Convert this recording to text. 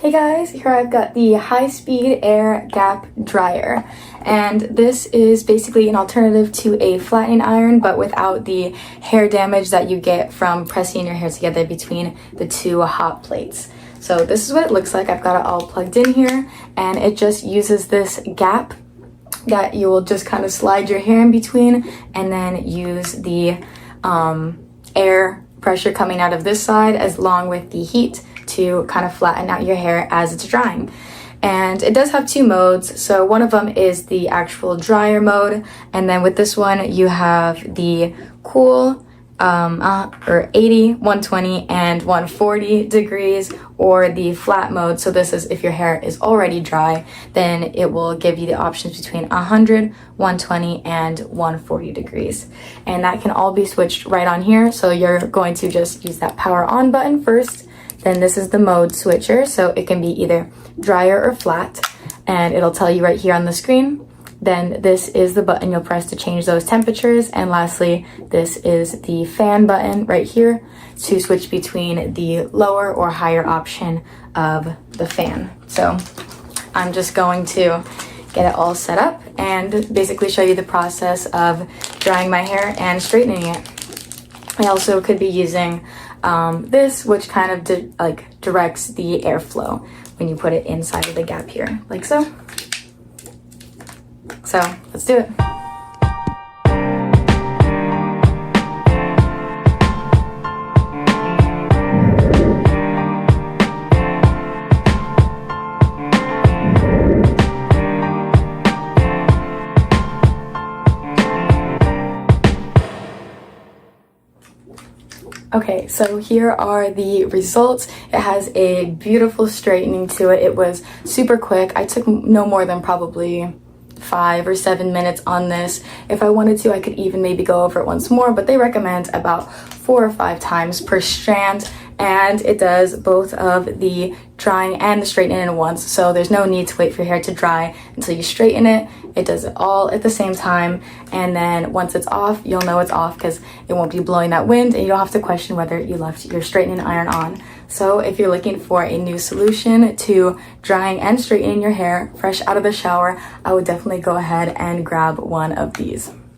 Hey guys, here I've got the high-speed air gap dryer, and this is basically an alternative to a flattening iron but without the hair damage that you get from pressing your hair together between the two hot plates. So this is what it looks like. I've got it all plugged in here, and it just uses this gap that you will just kind of slide your hair in between and then use the air pressure coming out of this side along with the heat to kind of flatten out your hair as it's drying. And it does have two modes. So one of them is the actual dryer mode, and then with this one you have the cool or 80, 120, and 140 degrees, or the flat mode. So this is if your hair is already dry, then it will give you the options between 100, 120, and 140 degrees. And that can all be switched right on here. So you're going to just use that power on button first. Then this is the mode switcher. So it can be either dryer or flat, and it'll tell you right here on the screen. Then this is the button you'll press to change those temperatures. And lastly, this is the fan button right here to switch between the lower or higher option of the fan. So I'm just going to get it all set up and basically show you the process of drying my hair and straightening it. I also could be using this, which kind of directs the airflow when you put it inside of the gap here, like so. So let's do it. Okay, so here are the results. It has a beautiful straightening to it. It was super quick. I took no more than probably 5 or 7 minutes on this. If I wanted to, I could even maybe go over it once more, but they recommend about 4 or 5 times per strand, and it does both of the drying and the straightening in once. So there's no need to wait for your hair to dry until you straighten it. It does it all at the same time, and then once it's off, you'll know it's off because it won't be blowing that wind, and you don't have to question whether you left your straightening iron on. So if you're looking for a new solution to drying and straightening your hair fresh out of the shower, I would definitely go ahead and grab one of these.